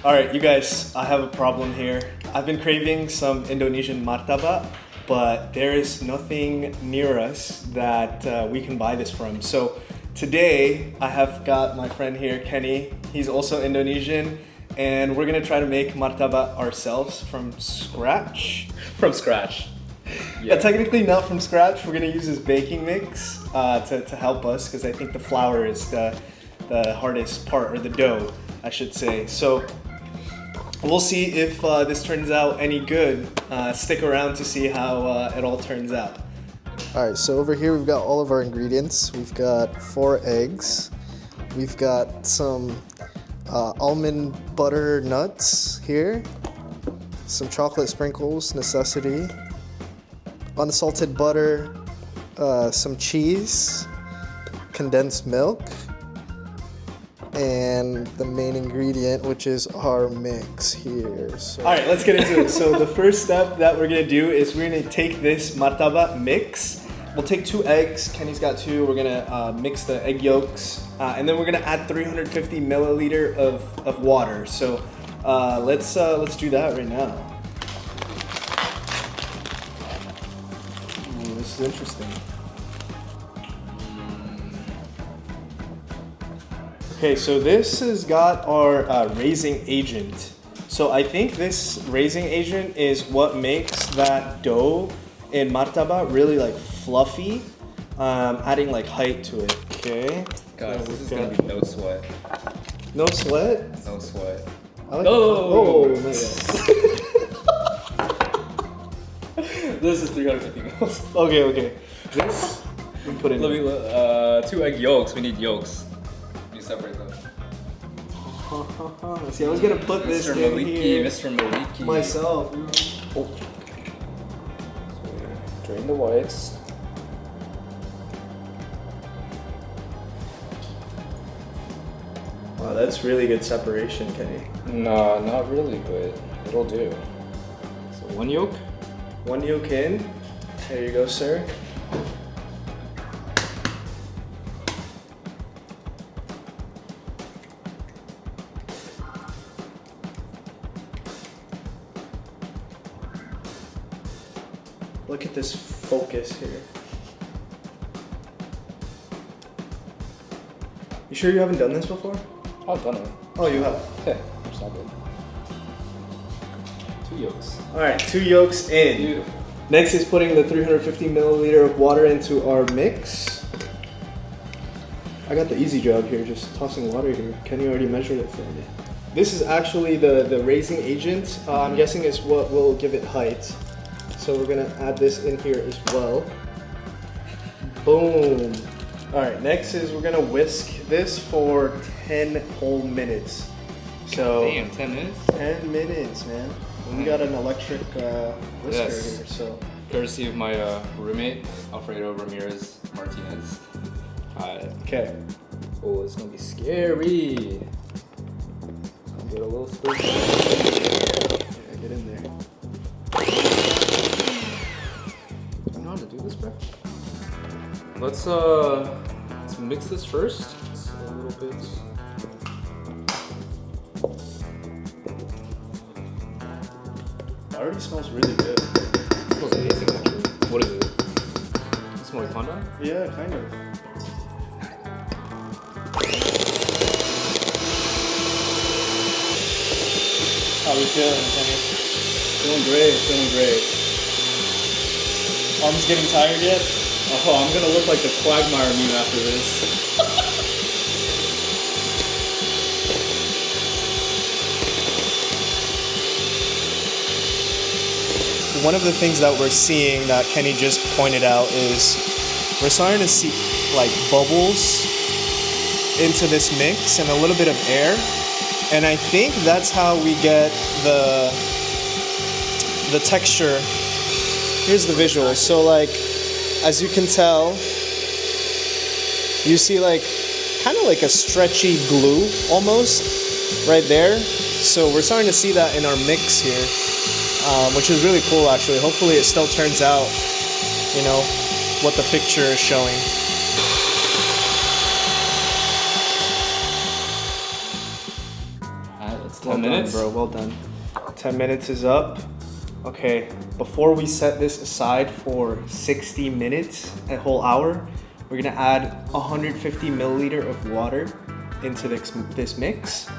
Alright, you guys, I have a problem here. I've been craving some Indonesian martabak, but there is nothing near us that we can buy this from. So today, I have got my friend here, Kenny. He's also Indonesian, and we're gonna try to make martabak ourselves from scratch. From scratch. Yeah, technically not from scratch. We're gonna use his baking mix to help us, because I think the flour is the hardest part, or the dough, I should say. So we'll see if this turns out any good. Stick around to see how it all turns out. Alright, so over here we've got all of our ingredients. We've got 4 eggs. We've got some almond butter nuts here. Some chocolate sprinkles, necessity. Unsalted butter, some cheese, condensed milk, and the main ingredient, which is our mix here. So. All right, let's get into it. So the first step that we're gonna do is we're gonna take this martabak mix. We'll take 2 eggs. Kenny's got 2. We're gonna mix the egg yolks, and then we're gonna add 350 milliliter of water. So let's do that right now. This is interesting. Okay, so this has got our raising agent. So I think this raising agent is what makes that dough in martabak really like fluffy, adding like height to it. Okay. Guys, this is gonna be no sweat. No sweat? No sweat. I like Oh! my God. This is 350 mils. Okay. This we put in. 2 egg yolks. We need yolks. You separate them. See, I was gonna put this in here. Mr. Maliki. Myself. Oh. Drain the whites. Wow, that's really good separation, Kenny. No, not really, but it'll do. So 1 yolk. 1 yolk in. There you go, sir. Look at this focus here. You sure you haven't done this before? I've done it. Oh, you have? Okay, it's not good. 2 yolks. Alright, 2 yolks in. Beautiful. Next is putting the 350 milliliter of water into our mix. I got the easy job here, just tossing water here. Kenny already measured it for me. This is actually the raising agent. I'm guessing is what will give it height. So we're gonna add this in here as well. Boom. Alright, next is we're gonna whisk this for 10 whole minutes. So Damn, 10 minutes? 10 minutes, man. We got an electric whisker here, so. Courtesy of my roommate, Alfredo Ramirez Martinez. Okay. Oh, it's gonna be scary. I'll get a little spooky. Yeah, get in there. I know how to do this, bro. Let's mix this first. It's a little bit. It already smells really good. It smells amazing, actually. What is it? It smells like pandan? Yeah, kind of. How we feeling, Kenny? Feeling great. Arms getting tired yet? Oh, I'm gonna look like the Quagmire meme after this. One of the things that we're seeing that Kenny just pointed out is we're starting to see like bubbles into this mix and a little bit of air. And I think that's how we get the texture. Here's the visual. So like, as you can tell, you see like kind of like a stretchy glue almost right there. So we're starting to see that in our mix here, which is really cool actually. Hopefully it still turns out, you know, what the picture is showing. Alright, that's 10 Well minutes. done, bro. Well done. 10 minutes is up. Okay, before we set this aside for 60 minutes, a whole hour, we're gonna add 150 milliliter of water into this mix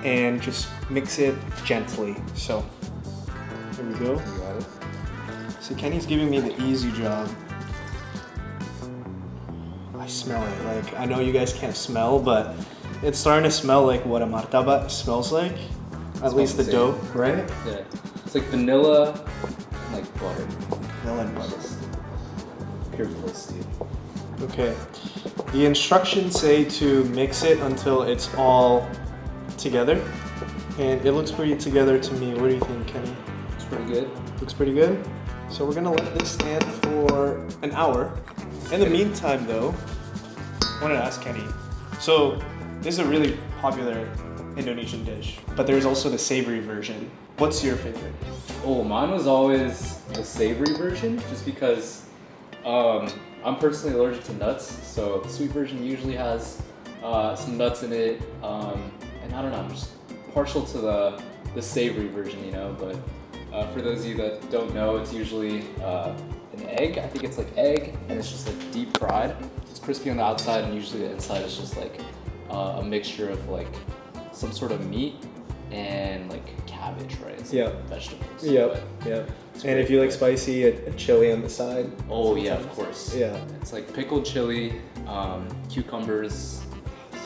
and just mix it gently. So, here we go. You got it. So Kenny's giving me the easy job. I smell it. Like, I know you guys can't smell, but it's starting to smell like what a martabak smells like. At least the dough, right? Yeah. It's like vanilla, and like butter. Vanilla and butter. Pure bliss, dude. Okay. The instructions say to mix it until it's all together. And it looks pretty together to me. What do you think, Kenny? It's pretty good. Looks pretty good. So we're gonna let this stand for an hour. In the meantime though, I wanted to ask Kenny. So this is a really popular Indonesian dish, but there's also the savory version. What's your favorite? Oh, mine was always the savory version, just because I'm personally allergic to nuts, so the sweet version usually has some nuts in it, and I don't know, I'm just partial to the savory version, you know. But for those of you that don't know, it's usually an egg. I think it's like egg, and it's just like deep fried. It's crispy on the outside, and usually the inside is just like a mixture of like some sort of meat and like cabbage, right? It's Yeah. like vegetables. Yep. And if you like spicy, a chili on the side. Oh yeah, of course. Yeah. It's like pickled chili, cucumbers.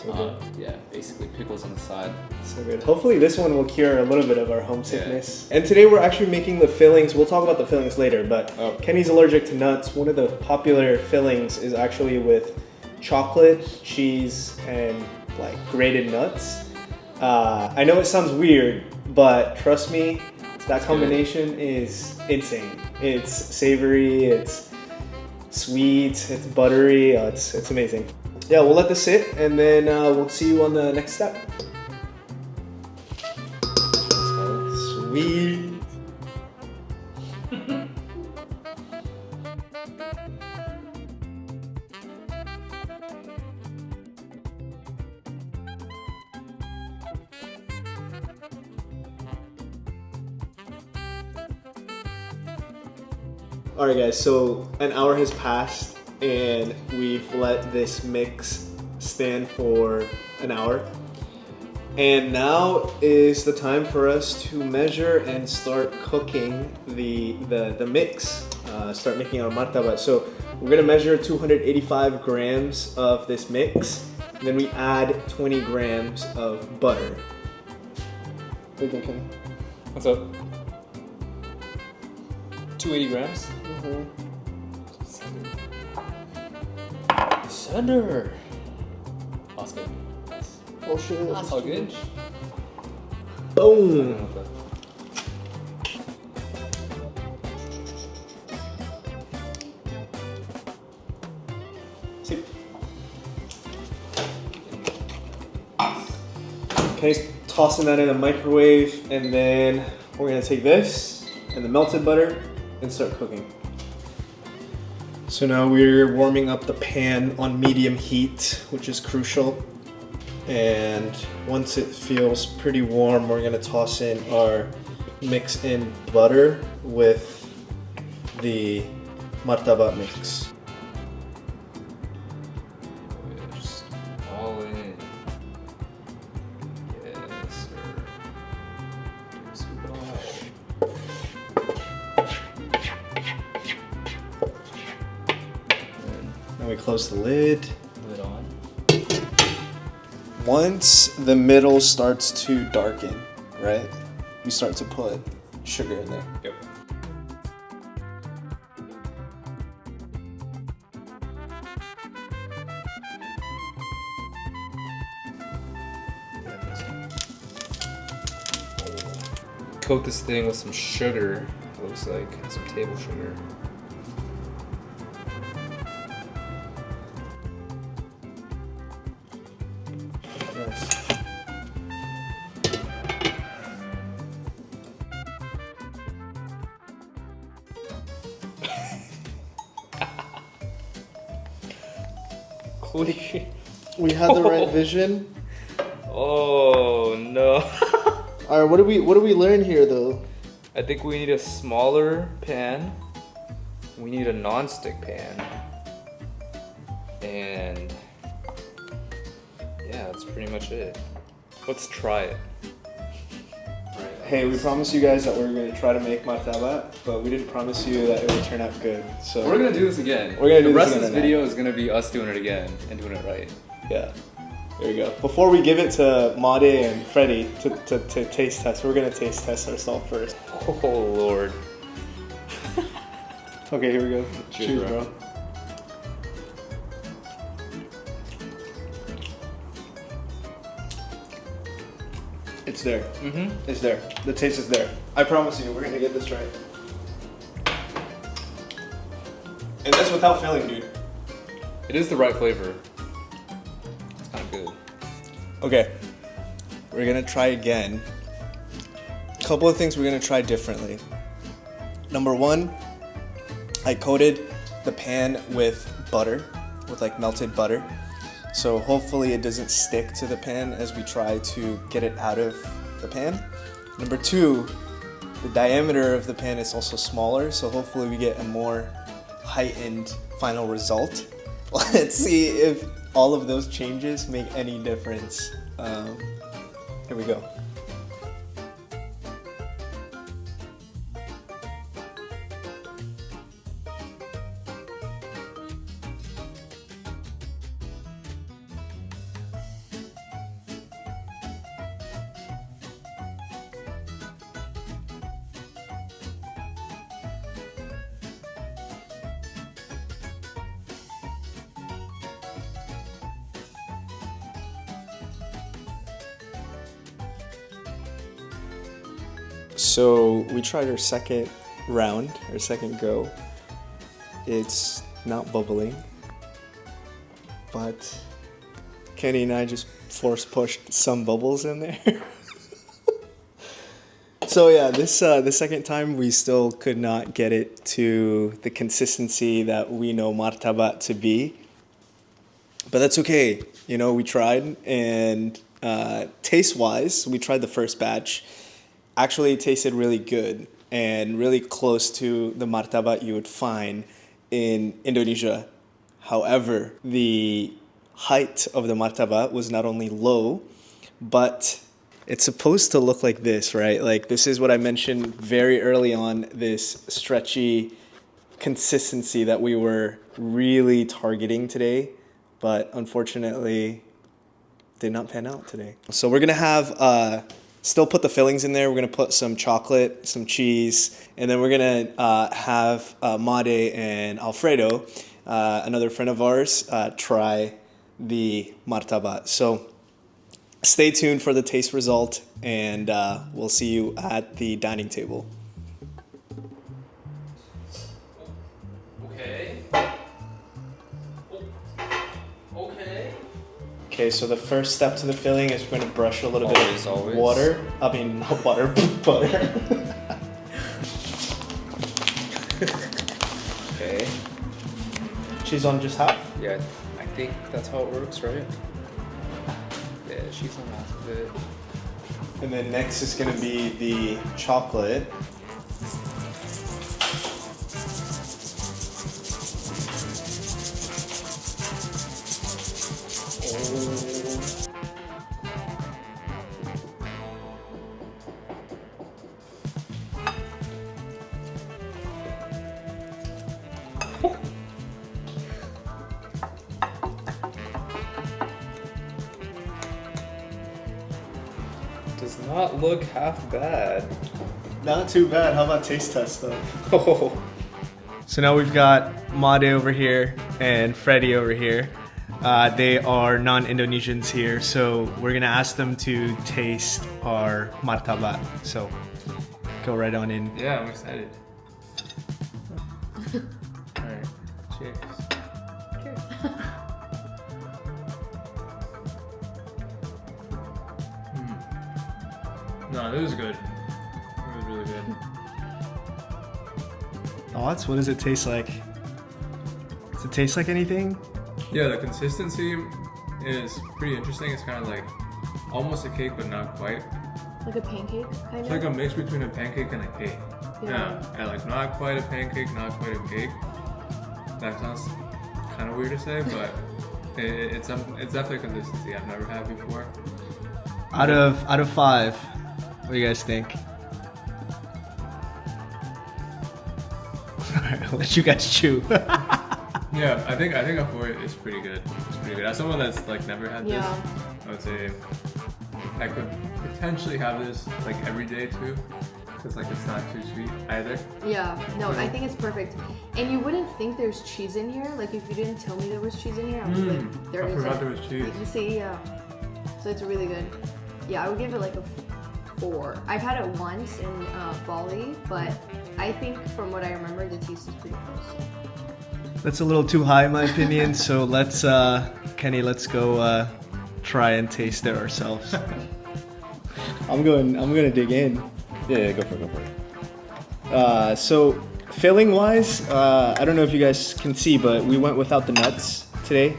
So good. Yeah, basically pickles on the side. So good. Hopefully this one will cure a little bit of our homesickness. And today we're actually making the fillings. We'll talk about the fillings later, but Kenny's allergic to nuts. One of the popular fillings is actually with chocolate, cheese, and like grated nuts. I know it sounds weird, but trust me, that combination is insane. It's savory, it's sweet, it's buttery, it's amazing. Yeah, we'll let this sit and then we'll see you on the next step. Sweet. All right guys, so an hour has passed and we've let this mix stand for an hour. And now is the time for us to measure and start cooking the mix, start making our martabak. So we're gonna measure 285 grams of this mix, and then we add 20 grams of butter. What do you think, Kenny? What's up? 280 grams? Center. That's good. Oh shit. That's all good. Boom. See. Okay, tossing that in the microwave, and then we're gonna take this and the melted butter and start cooking. So now we're warming up the pan on medium heat, which is crucial. And once it feels pretty warm, we're gonna toss in our mix in butter with the martabak mix. Just all in. Yes, sir. Scoop it all out. Then we close the lid. Lid on. Once the middle starts to darken, right? We start to put sugar in there. Yep. Coat this thing with some sugar, it looks like, some table sugar. Nice. Holy shit. We had the right vision. Oh no. All right, what do we learn here though? I think we need a smaller pan. We need a non-stick pan. And yeah, that's pretty much it. Let's try it. Hey, we promised you guys that we were going to try to make martabak, but we didn't promise you that it would turn out good. So We're gonna do this again. We're gonna do the this rest of again this video is gonna be us doing it again and doing it right. Yeah, there you go. Before we give it to Made and Freddie to taste test, we're going to taste test ourselves first. Oh Lord. Okay, here we go. Cheers, bro. It's there. Mm-hmm. It's there. The taste is there. I promise you, we're going to get this right. And that's without filling, dude. It is the right flavor. It's kind of good. Okay, we're gonna try again. A couple of things we're gonna try differently. Number one, I coated the pan with butter, with like melted butter. So hopefully it doesn't stick to the pan as we try to get it out of the pan. Number two, the diameter of the pan is also smaller, so hopefully we get a more heightened final result. Let's see if all of those changes make any difference. Here we go. So we tried our second round, our second go. It's not bubbling, but Kenny and I just force pushed some bubbles in there. So yeah, the second time we still could not get it to the consistency that we know martabak to be. But that's okay, you know, we tried, and taste-wise, we tried the first batch. Actually, it tasted really good and really close to the martabak you would find in Indonesia. However, the height of the martabak was not only low, but it's supposed to look like this, right? Like, this is what I mentioned very early on, this stretchy consistency that we were really targeting today, but unfortunately did not pan out today. So we're gonna have still put the fillings in there. We're gonna put some chocolate, some cheese, and then we're gonna have Made and Alfredo, another friend of ours, try the martabak. So stay tuned for the taste result, and we'll see you at the dining table. Okay, so the first step to the filling is we're going to brush a little bit of water. I mean, not butter, butter. Okay. Cheese on just half? Yeah, I think that's how it works, right? Yeah, cheese on half of it. And then next is going to be the chocolate. Does not look half bad. Not too bad. How about taste test though? Oh. So now we've got Made over here and Freddie over here. They are non-Indonesians here, so we're gonna ask them to taste our martabak. So go right on in. Yeah, I'm excited. All right, cheers. No, this is good. It was really good. Thoughts? What does it taste like? Does it taste like anything? Yeah, the consistency is pretty interesting. It's kind of like almost a cake, but not quite. Like a pancake, kind It's of? like a mix between a pancake and a cake. Yeah. Yeah, like not quite a pancake, not quite a cake. That sounds kind of weird to say, but it's definitely a consistency I've never had before. Out of 5, what do you guys think? Alright, I'll let you guys chew. Yeah, I think a 4 is pretty good. It's pretty good. As someone that's like never had this, I would say I could potentially have this like every day too, because like it's not too sweet either. Yeah, no, I think it's perfect. And you wouldn't think there's cheese in here. Like if you didn't tell me there was cheese in here, I would be like, there I isn't. forgot there was cheese. You see, yeah. So it's really good. Yeah, I would give it like a 4. I've had it once in Bali, but I think from what I remember, the taste is pretty close. That's a little too high in my opinion, so let's, Kenny, let's go try and taste it ourselves. I'm gonna dig in. Yeah, go for it. So filling wise, I don't know if you guys can see, but we went without the nuts today,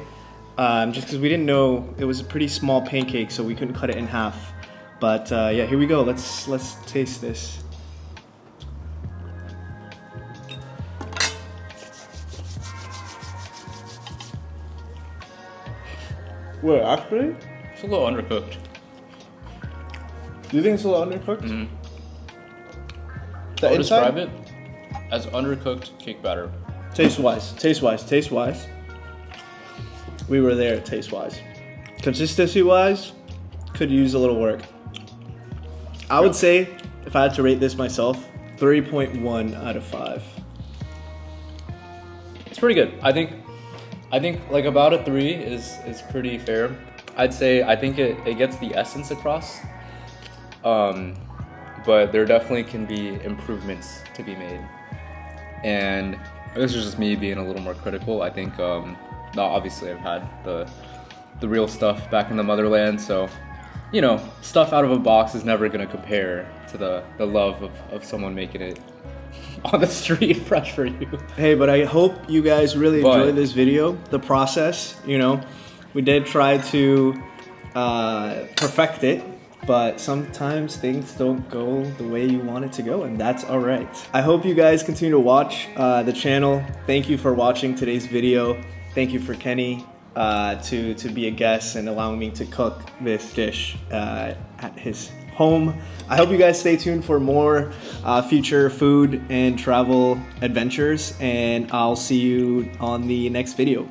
just because we didn't know it was a pretty small pancake, so we couldn't cut it in half. But yeah, here we go. Let's taste this. Wait, actually, It's a little undercooked. do you think it's a little undercooked? Mm-hmm. The I would inside? describe it as undercooked cake batter. Taste wise. We were there, taste wise. Consistency wise, could use a little work. I would say, if I had to rate this myself, 3.1 out of 5. It's pretty good. I think like about a 3 is pretty fair. I think it gets the essence across. But there definitely can be improvements to be made. And this is just me being a little more critical. I think obviously I've had the real stuff back in the motherland, so you know, stuff out of a box is never gonna compare to the love of someone making it on the street fresh for you. Hey, but I hope you guys really enjoyed this video. The process, you know, we did try to perfect it, but sometimes things don't go the way you want it to go, and that's all right. I hope you guys continue to watch the channel. Thank you for watching today's video. Thank you for Kenny to be a guest and allowing me to cook this dish at his home. I hope you guys stay tuned for more future food and travel adventures, and I'll see you on the next video.